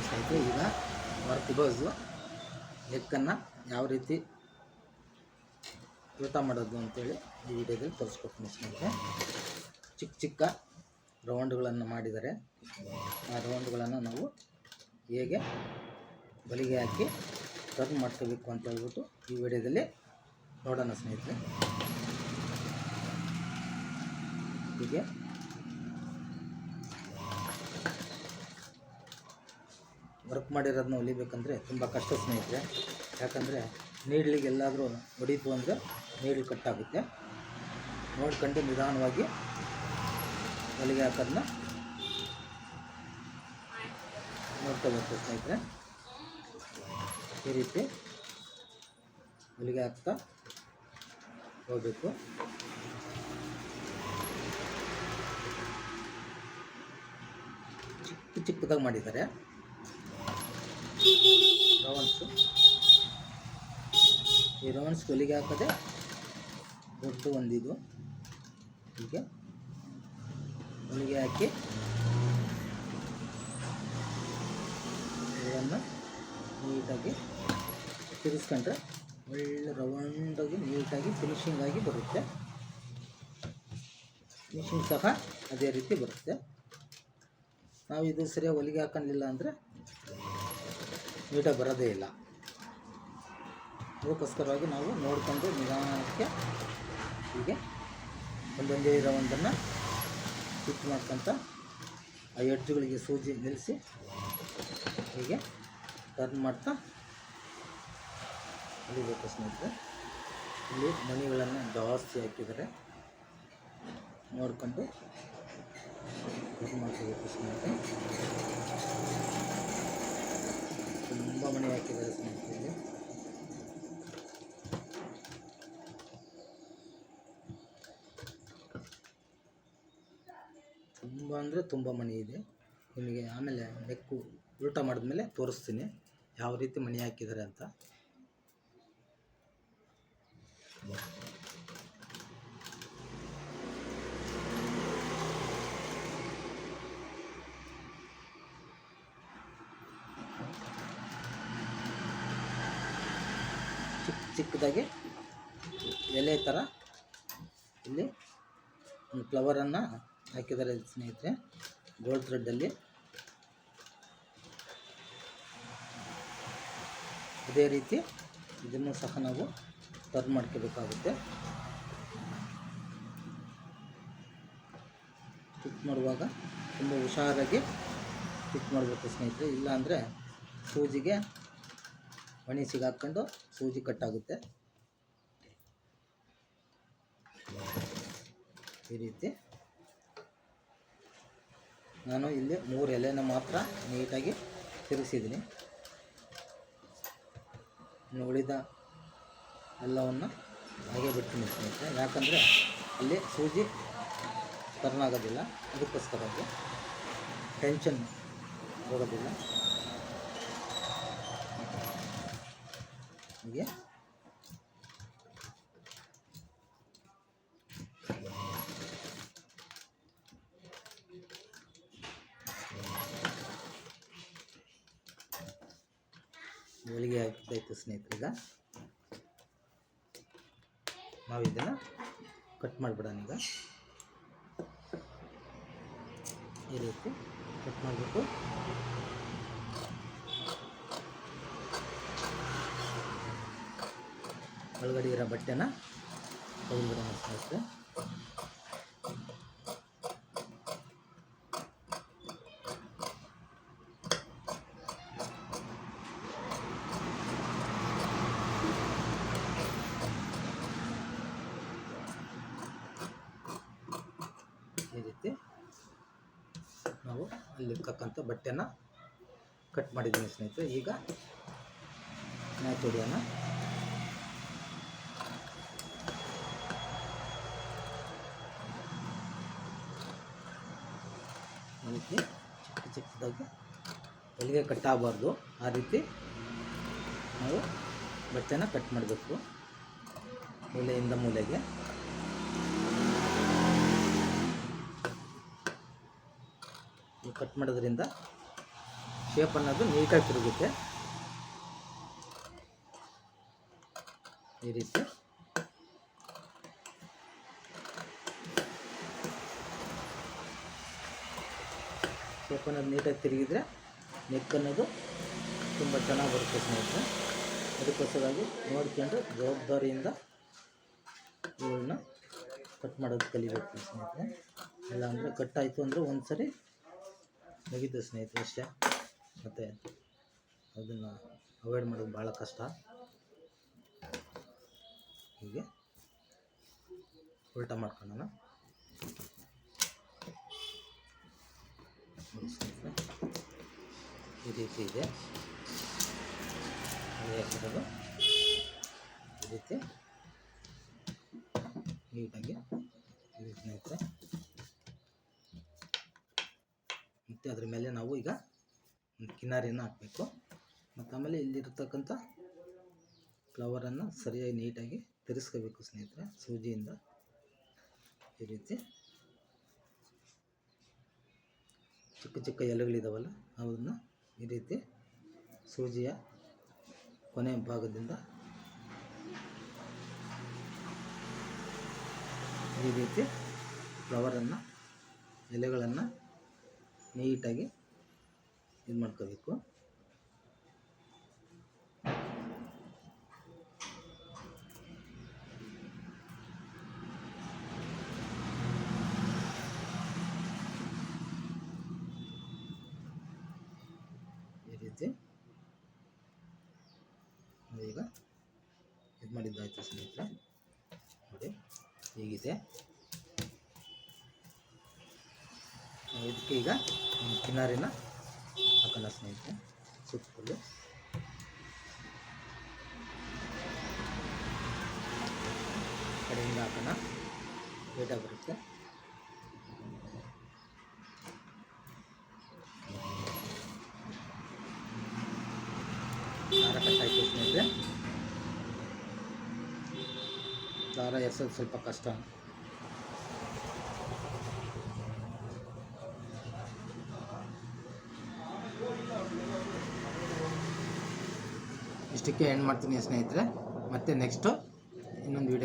ಸ್ನೇಹಿತರೆ, ಈಗ work blouse ನೆಕ್ಕನ್ನು ಯಾವ ರೀತಿ ಊಟ ಮಾಡೋದು ಅಂತೇಳಿ ಈ ವಿಡಿಯೋದಲ್ಲಿ ತೋರಿಸ್ಕೊಡ್ತೀನಿ ಸ್ನೇಹಿತರೆ. ಚಿಕ್ಕ ಚಿಕ್ಕ ರೌಂಡ್ಗಳನ್ನು ಮಾಡಿದರೆ ಆ ರೌಂಡ್ಗಳನ್ನು ನಾವು ಹೇಗೆ ಬಲಿಗೆ ಹಾಕಿ ಟರ್ನ್ ಮಾಡ್ಕೋಬೇಕು ಅಂತ ಹೇಳ್ಬಿಟ್ಟು ಈ ವಿಡಿಯೋದಲ್ಲಿ ನೋಡೋಣ ಸ್ನೇಹಿತರೆ. ಹೀಗೆ ವರ್ಕ್ ಮಾಡಿರೋದನ್ನ ಹೊಲಿಬೇಕಂದ್ರೆ ತುಂಬ ಕಷ್ಟ ಸ್ನೇಹಿತರೆ. ಯಾಕಂದರೆ ನೀಡ್ಲಿಗೆ ಎಲ್ಲಾದರೂ ಹೊಡೀತು ಅಂದರೆ ನೀಡ್ಲು ಕಟ್ಟಾಗುತ್ತೆ. ನೋಡ್ಕೊಂಡು ನಿಧಾನವಾಗಿ ಹೊಲಿಗೆ ಹಾಕೋದನ್ನ ನೋಡ್ಕೋಬೇಕು ಸ್ನೇಹಿತರೆ. ಈ ರೀತಿ ಹೊಲಿಗೆ ಹಾಕ್ತಾ ಹೋಗಬೇಕು. ಚಿಕ್ಕದಾಗಿ ಮಾಡಿದ್ದಾರೆ ರೌಂಡ್ಸು. ಈ ರೌಂಡ್ಸ್ ಹೊಲಿಗೆ ಹಾಕೋದೆ ದೊಡ್ಡ ಒಂದಿದು. ಹೀಗೆ ಹೊಲಿಗೆ ಹಾಕಿ ಇದನ್ನು ನೀಟಾಗಿ ತಿರ್ಸ್ಕೊಂಡ್ರೆ ಒಳ್ಳೆ ರೌಂಡಾಗಿ ನೀಟಾಗಿ ಫಿನಿಶಿಂಗ್ ಆಗಿ ಬರುತ್ತೆ. ಫಿನಿಶಿಂಗ್ ಸಹ ಅದೇ ರೀತಿ ಬರುತ್ತೆ. ನಾವು ಇದು ಸರಿಯಾಗಿ ಹೊಲಿಗೆ ಹಾಕೊಂಡಿಲ್ಲ ಅಂದರೆ ನೀಟಾಗಿ ಬರೋದೇ ಇಲ್ಲ. ಅದಕ್ಕೋಸ್ಕರವಾಗಿ ನಾವು ನೋಡಿಕೊಂಡು ನಿಧಾನಕ್ಕೆ ಹೀಗೆ ಒಂದೊಂದೇ ರೌಂಡನ್ನು ಫಿಟ್ ಮಾಡ್ಕೊತ ಆ ಎಡ್ಜುಗಳಿಗೆ ಸೂಜಿ ನಿಲ್ಲಿಸಿ ಹೀಗೆ ಟರ್ನ್ ಮಾಡ್ತಾ ಹೊಲಿಬೇಕು ಸ್ನೇಹಿತರೆ. ಇಲ್ಲಿ ಮಣಿಗಳನ್ನು ಜಾಸ್ತಿ ಹಾಕಿದರೆ ನೋಡಿಕೊಂಡು ಟರ್ನ್ ಮಾಡ್ಕೋಬೇಕು ಸ್ನೇಹಿತರೆ. ತುಂಬ ಮಣಿ ಹಾಕಿದ್ದಾರೆ ಸ್ನೇಹಿತರೆ. ಇಲ್ಲಿ ತುಂಬ ಅಂದರೆ ತುಂಬ ಮಣಿ ಇದೆ. ನಿಮಗೆ ಆಮೇಲೆ ನೆಕ್ಕು ಉಲ್ಟಾ ಮಾಡಿದ್ಮೇಲೆ ತೋರಿಸ್ತೀನಿ ಯಾವ ರೀತಿ ಮಣಿ ಹಾಕಿದ್ದಾರೆ ಅಂತ. ಚಿಕ್ಕದಾಗಿ ಎಲೆ ಥರ ಇಲ್ಲಿ ಒಂದು ಫ್ಲವರನ್ನು ಹಾಕಿದ್ದಾರೆ ಸ್ನೇಹಿತರೆ, ಗೋಲ್ಡ್ ಥ್ರೆಡ್ಡಲ್ಲಿ. ಅದೇ ರೀತಿ ಇದನ್ನು ಸಹ ನಾವು ಟರ್ನ್ ಮಾಡ್ಕೋಬೇಕಾಗುತ್ತೆ. ಫಿಟ್ ಮಾಡುವಾಗ ತುಂಬ ಹುಷಾರಾಗಿ ಫಿಟ್ ಮಾಡಬೇಕು ಸ್ನೇಹಿತರೆ. ಇಲ್ಲಾಂದರೆ ಸೂಜಿಗೆ ಮಣಿ ಸಿಗಾಕೊಂಡು ಸೂಜಿ ಕಟ್ಟಾಗುತ್ತೆ. ಈ ರೀತಿ ನಾನು ಇಲ್ಲಿ 3 ಎಲೆನ ಮಾತ್ರ ನೀಟಾಗಿ ತಿರುಗಿಸಿದ್ದೀನಿ. ಇನ್ನು ಉಳಿದ ಎಲ್ಲವನ್ನು ಹಾಗೆ ಬಿಡ್ತೀನಿ ಸ್ನೇಹಿತರೆ. ಯಾಕಂದರೆ ಅಲ್ಲಿ ಸೂಜಿ ಟರ್ನ್ ಆಗೋದಿಲ್ಲ, ಅದಕ್ಕೋಸ್ಕರವಾಗಿ ಟೆನ್ಷನ್ ಹೋಗೋದಿಲ್ಲ. ಹೀಗೆ ಹೊಲಿಗೆ ಹಾಕಿದ್ದಾಯಿತು ಸ್ನೇಹಿತರೆ. ಈಗ ನಾವು ಇದನ್ನು ಕಟ್ ಮಾಡಿಬಿಡೋಣ. ಈಗ ಈ ರೀತಿ ಕಟ್ ಮಾಡಬೇಕು. ಒಳಗಡೆ ಇರೋ ಬಟ್ಟೆನ ತೆಗೆದುಬಿಡೋಣ ಸ್ನೇಹಿತರೆ. ಈ ರೀತಿ ನಾವು ಅಲ್ಲಿರ್ತಕ್ಕಂಥ ಬಟ್ಟೆನ ಕಟ್ ಮಾಡಿದ್ದೀನಿ ಸ್ನೇಹಿತರೆ. ಈಗ ಮ್ಯಾಚ್ ಹೊಡಿಯೋಣ. ಈ ರೀತಿ ಚಿಕ್ಕದಾಗಿ ಹೊಲಿಗೆ ಕಟ್ಟಾಗಬಾರ್ದು, ಆ ರೀತಿ ನಾವು ಬಟ್ಟೆನ ಕಟ್ ಮಾಡಬೇಕು ಮೂಲೆಯಿಂದ ಮೂಲೆಗೆ. ಕಟ್ ಮಾಡೋದ್ರಿಂದ ಶೇಪ್ ಅನ್ನೋದು ನೀಟಾಗಿ ತಿರುಗುತ್ತೆ. ಈ ರೀತಿ ಶೇಪ್ ಅನ್ನೋದು ನೀಟಾಗಿ ತಿರುಗಿದ್ರೆ ನೆಕ್ ಅನ್ನೋದು ತುಂಬ ಚೆನ್ನಾಗಿ ಬರುತ್ತೆ ಸ್ನೇಹಿತರೆ. ಅದಕ್ಕೋಸ್ಕರವಾಗಿ ನೋಡ್ಕೊಂಡು ಜವಾಬ್ದಾರಿಯಿಂದ ಇವುಗಳನ್ನ ಕಟ್ ಮಾಡೋದು ಕಲಿಬೇಕು ಸ್ನೇಹಿತರೆ. ಇಲ್ಲಾಂದರೆ ಕಟ್ ಆಯಿತು ಅಂದರೆ ಒಂದು ಸರಿ ಮುಗಿದು ಸ್ನೇಹಿತರೆ ಅಷ್ಟೇ. ಮತ್ತು ಅದನ್ನು ಅವಾಯ್ಡ್ ಮಾಡೋದು ಭಾಳ ಕಷ್ಟ. ಹೀಗೆ ಉಲ್ಟಾ ಮಾಡ್ಕೊಳ್ಳೋಣ ಸ್ನೇಹಿತರೆ. ಈ ರೀತಿ ಇದೆ ಹಾಕಿರೋದು. ಈ ರೀತಿ ನೀಟಾಗಿ ಇದೆ ಸ್ನೇಹಿತರೆ. ಮತ್ತು ಅದ್ರ ಮೇಲೆ ನಾವು ಈಗ ಒಂದು ಕಿನಾರಿಯನ್ನು ಹಾಕಬೇಕು. ಮತ್ತು ಆಮೇಲೆ ಇಲ್ಲಿರ್ತಕ್ಕಂಥ ಫ್ಲವರನ್ನು ಸರಿಯಾಗಿ ನೀಟಾಗಿ ತಿರ್ಸ್ಕೋಬೇಕು ಸ್ನೇಹಿತರೆ ಸೂಜಿಯಿಂದ. ಈ ರೀತಿ ಚಿಕ್ಕ ಚಿಕ್ಕ ಎಲೆಗಳಿದಾವಲ್ಲ ಅವನ್ನ ಈ ರೀತಿ ಸೂಜಿಯ ಕೊನೆಯ ಭಾಗದಿಂದ ಈ ರೀತಿ ಫ್ಲವರನ್ನು ಎಲೆಗಳನ್ನು ನೀಟಾಗಿ ಇದು ಮಾಡ್ಕೋಬೇಕು. ಈ ರೀತಿ ಈಗ ಇದು ಮಾಡಿದ್ದಾಯಿತು ಸ್ನೇಹಿತರೆ. ನೋಡಿ ಹೀಗಿದೆ. ಇದಕ್ಕೆ ಈಗ ಕಿನಾರಿನ ಹಾಕೋಣ ಸ್ನೇಹಿತರೆ. ಸುತ್ತಲೂ ಕಡೆಯಿಂದ ಹಾಕೋಣ, ನೀಟಾಗಿ ಬರುತ್ತೆ. ದಾರ ಕಟ್ಟಾಯಿತು ಸ್ನೇಹಿತರೆ. ದಾರ ಎರ್ಸೋದು ಸ್ವಲ್ಪ ಕಷ್ಟ. ಇಷ್ಟಕ್ಕೆ ಎಂಡ್ ಮಾಡ್ತೀನಿ ಸ್ನೇಹಿತರೆ. ಮತ್ತೆ ನೆಕ್ಸ್ಟು ಇನ್ನೊಂದು ವಿಡಿಯೋ